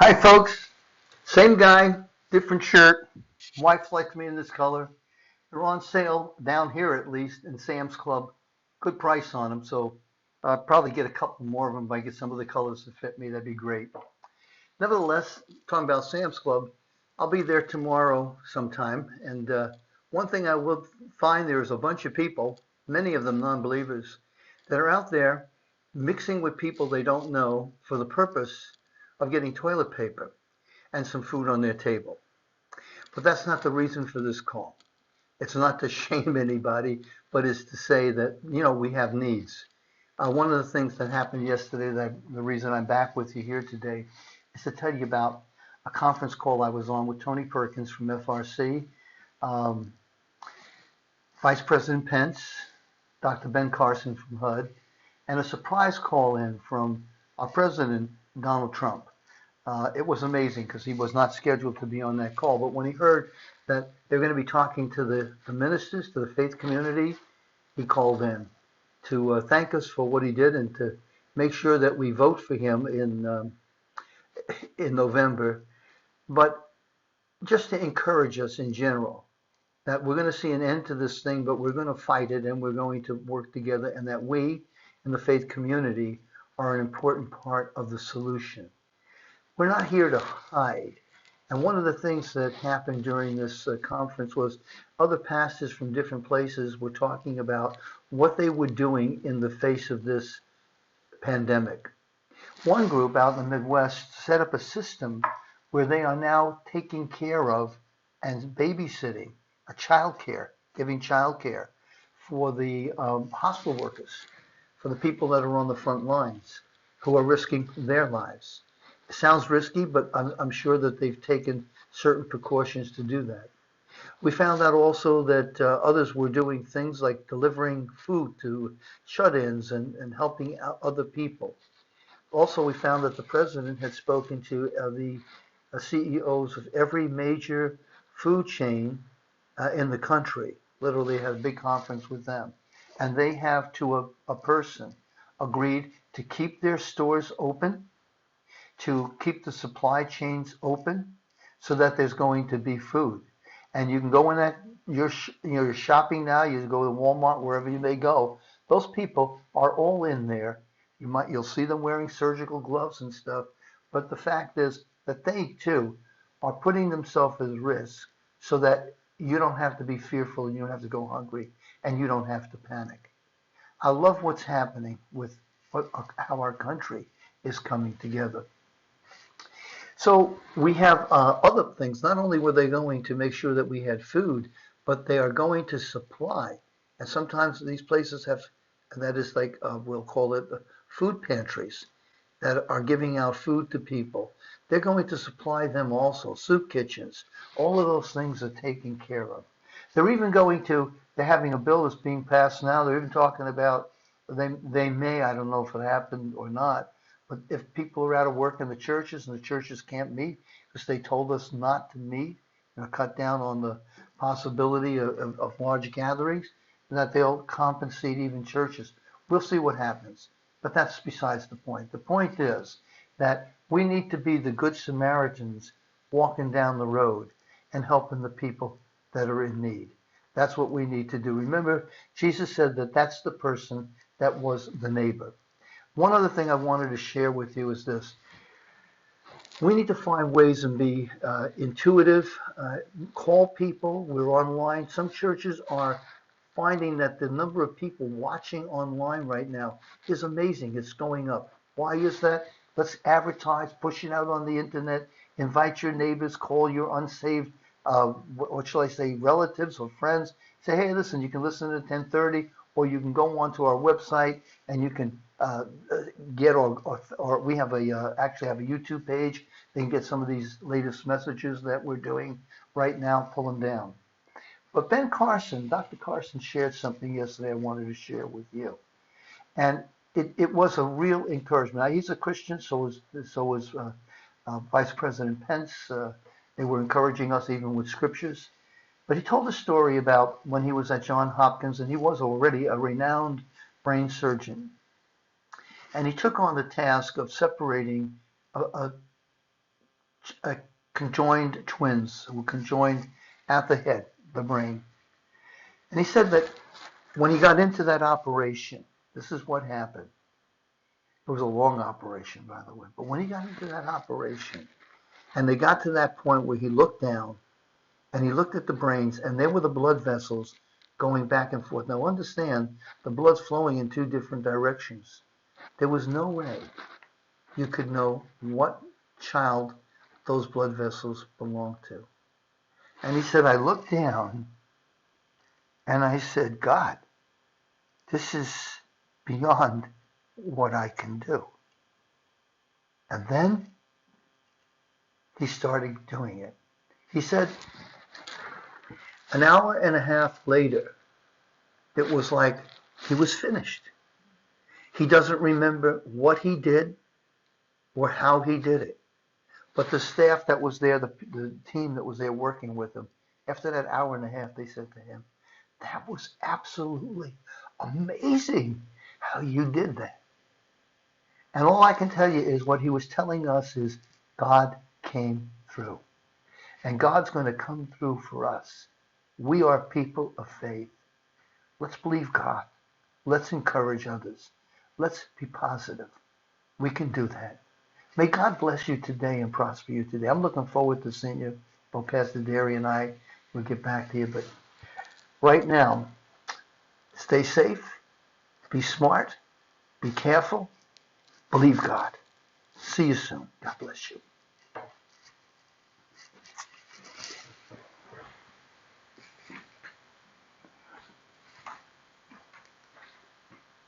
Hi, folks. Same guy, different shirt. Wife likes me in this color. They're on sale down here, at least, in Sam's Club. Good price on them, so I'll probably get a couple more of them if I get some of the colors that fit me. That'd be great. Nevertheless, talking about Sam's Club, I'll be there tomorrow sometime. And one thing I will find there is a bunch of people, many of them non-believers, that are out there mixing with people they don't know for the purpose of getting toilet paper and some food on their table. But that's not the reason for this call. It's not to shame anybody, but it's to say that, we have needs. One of the things that happened yesterday, that the reason I'm back with you here today, is to tell you about a conference call I was on with Tony Perkins from FRC, um, Vice President Pence, Dr. Ben Carson from HUD, and a surprise call in from our President, Donald Trump. It was amazing because he was not scheduled to be on that call. But when he heard that they're going to be talking to the ministers, to the faith community, he called in to thank us for what he did and to make sure that we vote for him in November. But just to encourage us in general that we're going to see an end to this thing, but we're going to fight it and we're going to work together, and that we in the faith community are an important part of the solution. We're not here to hide. And one of the things that happened during this conference was other pastors from different places were talking about what they were doing in the face of this pandemic. One group out in the Midwest set up a system where they are now taking care of and babysitting a child care, giving child care for the hospital workers, for the people that are on the front lines who are risking their lives. It sounds risky, but I'm sure that they've taken certain precautions to do that. We found out also that others were doing things like delivering food to shut-ins and helping out other people. Also, we found that the president had spoken to the CEOs of every major food chain in the country. Literally had a big conference with them. And they have, to a person, agreed to keep their stores open, to keep the supply chains open so that there's going to be food. And you can go in that, you're shopping now, you go to Walmart, wherever you may go. Those people are all in there. You'll see them wearing surgical gloves and stuff. But the fact is that they too are putting themselves at risk so that you don't have to be fearful and you don't have to go hungry and you don't have to panic. I love what's happening with how our country is coming together. So we have other things. Not only were they going to make sure that we had food, but they are going to supply. And sometimes these places have, that is like, we'll call it food pantries that are giving out food to people. They're going to supply them also, soup kitchens. All of those things are taken care of. They're even they're having a bill that's being passed now. They're even talking about, they may, I don't know if it happened or not, but if people are out of work in the churches and the churches can't meet because they told us not to meet, cut down on the possibility of large gatherings, that they'll compensate even churches. We'll see what happens. But that's besides the point. The point is that we need to be the good Samaritans walking down the road and helping the people that are in need. That's what we need to do. Remember, Jesus said that that's the person that was the neighbor. One other thing I wanted to share with you is this. We need to find ways and be intuitive, call people. We're online. Some churches are finding that the number of people watching online right now is amazing. It's going up. Why is that? Let's advertise, push it out on the internet, invite your neighbors, call your unsaved, what shall I say, relatives or friends. Say, hey, listen, you can listen at 10:30, or you can go onto our website and you can get or we have actually have a YouTube page. They can get some of these latest messages that we're doing right now, pull them down. But Dr. Carson shared something yesterday I wanted to share with you. And it was a real encouragement. Now, he's a Christian, so was Vice President Pence. They were encouraging us even with scriptures. But he told a story about when he was at Johns Hopkins, and he was already a renowned brain surgeon. And he took on the task of separating a conjoined twins who were conjoined at the head, the brain. And he said that when he got into that operation, this is what happened. It was a long operation, by the way. But when he got into that operation, and they got to that point where he looked down, and he looked at the brains, and there were the blood vessels going back and forth. Now understand, the blood's flowing in two different directions. There was no way you could know what child those blood vessels belonged to. And he said, I looked down, and I said, God, this is beyond what I can do. And then he started doing it. He said, an hour and a half later, it was like he was finished. He doesn't remember what he did or how he did it. But the staff that was there, the team that was there working with him, after that hour and a half, they said to him, that was absolutely amazing how you did that. And all I can tell you is what he was telling us is God came through. And God's going to come through for us. We are people of faith. Let's believe God. Let's encourage others. Let's be positive. We can do that. May God bless you today and prosper you today. I'm looking forward to seeing you. Well, Pastor Derry and I will get back to you. But right now, stay safe, be smart, be careful, believe God. See you soon. God bless you.